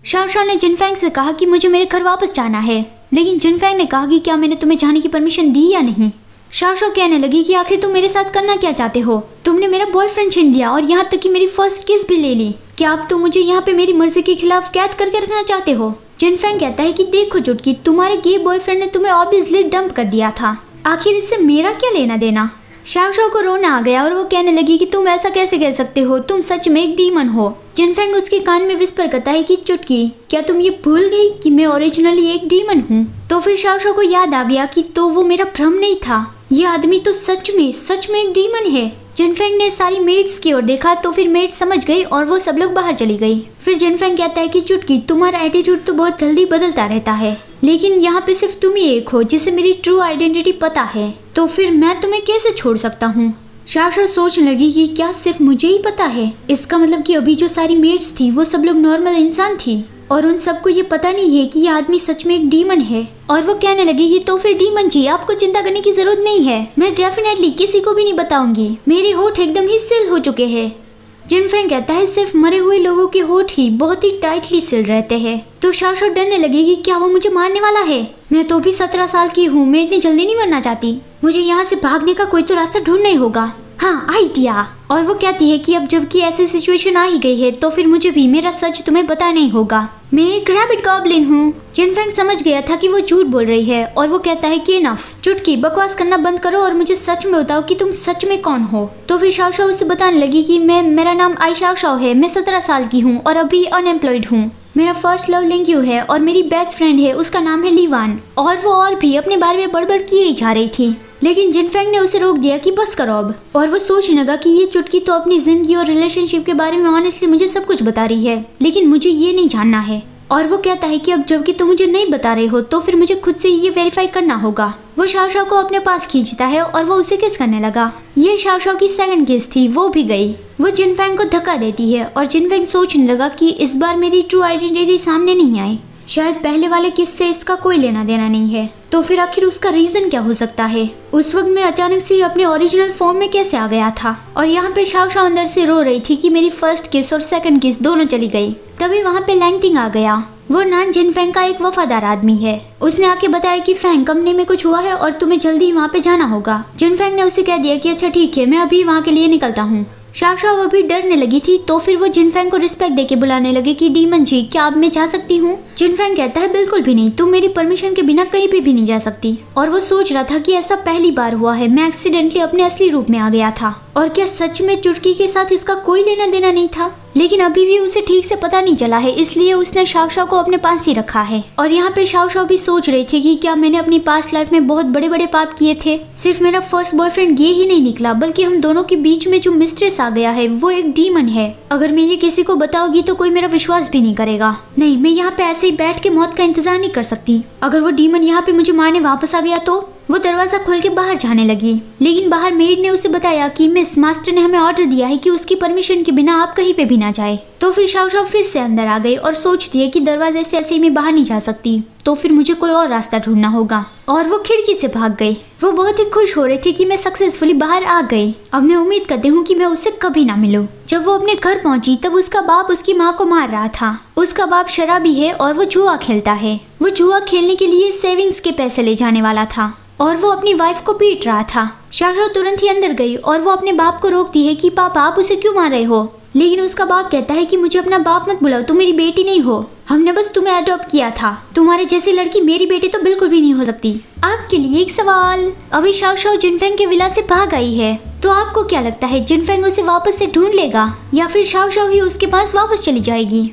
Shao ने जिनफेंग से कहा कि मुझे मेरे घर वापस जाना है, लेकिन जिनफेंग ने कहा कि क्या मैंने तुम्हें जाने की परमिशन दी या नहीं। शाओ कहने लगी कि आखिर तुम मेरे साथ करना क्या चाहते हो, तुमने मेरा बॉयफ्रेंड छीन लिया और यहाँ तक कि मेरी फर्स्ट किस भी ले ली। क्या अब तो मुझे यहाँ पे मेरी मर्जी के खिलाफ कैद करके रखना चाहते हो। जिनफेंग कहता है कि देखो चुटकी, तुम्हारे गे बॉयफ्रेंड ने तुम्हें ऑब्वियसली डंप कर दिया था, आखिर इससे मेरा क्या लेना देना। शाओ को रोना आ गया और वो कहने लगी कि तुम ऐसा कैसे कह सकते हो, तुम सच में एक डीमन हो। जिनफेंग उसके कान में विस्पर करता है कि चुटकी, क्या तुम ये भूल गई कि मैं ओरिजिनली एक डीमन हूँ। तो फिर शाओ को याद आ गया कि तो वो मेरा भ्रम नहीं था, ये आदमी तो सच में एक डीमन है। जिनफेंग ने सारी मेड्स की ओर देखा तो फिर मेड समझ गई और वो सब लोग बाहर चली गई। फिर जिनफेंग कहता है कि चुटकी, तुम्हारा एटीट्यूड तो बहुत जल्दी बदलता रहता है, लेकिन यहाँ पे सिर्फ तुम ही एक हो जिसे मेरी ट्रू आइडेंटिटी पता है, तो फिर मैं तुम्हें कैसे छोड़ सकता हूँ। शाओ सोचने लगी कि क्या सिर्फ मुझे ही पता है, इसका मतलब कि अभी जो सारी मेड्स थी वो सब लोग नॉर्मल इंसान थी और उन सबको ये पता नहीं है कि ये आदमी सच में एक डीमन है। और वो कहने लगी कि तो फिर डीमन जी, आपको चिंता करने की जरूरत नहीं है, मैं डेफिनेटली किसी को भी नहीं बताऊंगी, मेरे होठ एकदम ही सील हो चुके हैं। जिनफेंग कहता है सिर्फ मरे हुए लोगों के होठ ही बहुत ही टाइटली सील रहते हैं। तो शाओ डरने लगी कि क्या वो मुझे मारने वाला है, मैं तो भी 17 साल की हूँ, मैं इतनी जल्दी नहीं मरना चाहती, मुझे यहाँ से भागने का कोई तो रास्ता ढूंढना ही होगा। हाँ, आइडिया। और वो कहती है कि अब जबकि ऐसी सिचुएशन आ ही गई है तो फिर मुझे भी मेरा सच तुम्हें बताना ही होगा, मैं एक रैबिट गॉब्लिन हूँ। जिनफेंग समझ गया था कि वो झूठ बोल रही है और वो कहता है कि इनफ, चुटकी बकवास करना बंद करो और मुझे सच में बताओ कि तुम सच में कौन हो। तो फिर शाओ उसे बताने लगी कि मेरा नाम आई शाओ है, मैं 17 साल की हूँ और अभी अनएम्प्लॉयड हूँ, मेरा फर्स्ट लव लिंक्यू है और मेरी बेस्ट फ्रेंड है, उसका नाम है लीवान। और वो और भी अपने बारे में बड़बड़ किए ही जा रही थी, लेकिन जिनफेंग ने उसे रोक दिया कि बस करो अब। और वो सोचने लगा कि ये चुटकी तो अपनी जिंदगी और रिलेशनशिप के बारे में ऑनेस्टली मुझे सब कुछ बता रही है, लेकिन मुझे ये नहीं जानना है। और वो कहता है कि अब जबकि तुम मुझे नहीं बता रहे हो तो फिर मुझे खुद से ये वेरीफाई करना होगा। वो शाओ को अपने पास खींचता है और वो उसे किस करने लगा। ये शाओ की सेकंड किस थी, वो भी गई। वो जिनफेंग को धक्का देती है और जिनफेंग सोचने लगा कि इस बार मेरी ट्रू आइडेंटिटी सामने नहीं आई, शायद पहले वाले किस से इसका कोई लेना देना नहीं है, तो फिर आखिर उसका रीजन क्या हो सकता है। उस वक्त मैं अचानक से अपने ओरिजिनल फॉर्म में कैसे आ गया था। और यहाँ पे शाओ अंदर से रो रही थी कि मेरी फर्स्ट किस और सेकंड किस दोनों चली गई। तभी वहाँ पे लैंगटिंग आ गया। वो नान जिनफेंग का एक वफादार आदमी है। उसने आके बताया कि फैंग, कंपनी में कुछ हुआ है और तुम्हें जल्दी वहाँ पे जाना होगा। जिनफेंग ने उसे कह दिया कि अच्छा ठीक है, मैं अभी वहाँ के लिए निकलता हूँ। शाओ अभी डरने लगी थी तो फिर वो जिनफेंग को रिस्पेक्ट देके बुलाने लगे कि डीमन जी, क्या अब मैं जा सकती हूँ। जिनफेंग कहता है बिल्कुल भी नहीं, तुम मेरी परमिशन के बिना कहीं पे भी नहीं जा सकती। और वो सोच रहा था कि ऐसा पहली बार हुआ है, मैं एक्सीडेंटली अपने असली रूप में आ गया था और क्या सच में चुटकी के साथ इसका कोई लेना देना नहीं था। लेकिन अभी भी उसे ठीक से पता नहीं चला है, इसलिए उसने शाओ को अपने पास ही रखा है। और यहाँ पे शाओ भी सोच रही थी कि क्या मैंने अपनी पास्ट लाइफ में बहुत बड़े बड़े पाप किए थे। सिर्फ मेरा फर्स्ट बॉयफ्रेंड ये ही नहीं निकला, बल्कि हम दोनों के बीच में जो मिस्ट्रेस आ गया है वो एक डीमन है। अगर मैं ये किसी को बताऊंगी तो कोई मेरा विश्वास भी नहीं करेगा। नहीं, मैं यहाँ पे ऐसे ही बैठ के मौत का इंतजार नहीं कर सकती। अगर वो डीमन यहाँ पे मुझे मारने वापस आ गया तो। वो दरवाजा खोल के बाहर जाने लगी, लेकिन बाहर मेड ने उसे बताया कि मिस, मास्टर ने हमें ऑर्डर दिया है कि उसकी परमिशन के बिना आप कहीं पे भी ना जाए। तो फिर शाओ फिर से अंदर आ गई और सोचती है कि दरवाजे से ऐसे ही मैं बाहर नहीं जा सकती, तो फिर मुझे कोई और रास्ता ढूंढना होगा। और वो खिड़की से भाग गई। वो बहुत ही खुश हो रही थी कि मैं सक्सेसफुली बाहर आ गई। अब मैं उम्मीद करती हूँ कि मैं उससे कभी ना मिलूं। जब वो अपने घर पहुंची तब उसका बाप उसकी माँ को मार रहा था। उसका बाप शराबी है और वो जुआ खेलता है। वो जुआ खेलने के लिए सेविंग्स के पैसे ले जाने वाला था और वो अपनी वाइफ को पीट रहा था। शाओ तुरंत ही अंदर गई और वो अपने बाप को रोकती है कि पापा, आप उसे क्यों मार रहे हो। लेकिन उसका बाप कहता है कि मुझे अपना बाप मत बुलाओ, तुम मेरी बेटी नहीं हो, हमने बस तुम्हें अडॉप्ट किया था, तुम्हारे जैसी लड़की मेरी बेटी तो बिल्कुल भी नहीं हो सकती। आपके लिए एक सवाल, अभी शाओ जिनफेंग के विला से भाग आई है, तो आपको क्या लगता है जिनफेंग उसे वापस से ढूंढ लेगा या फिर शाओ ही उसके पास वापस चली जाएगी।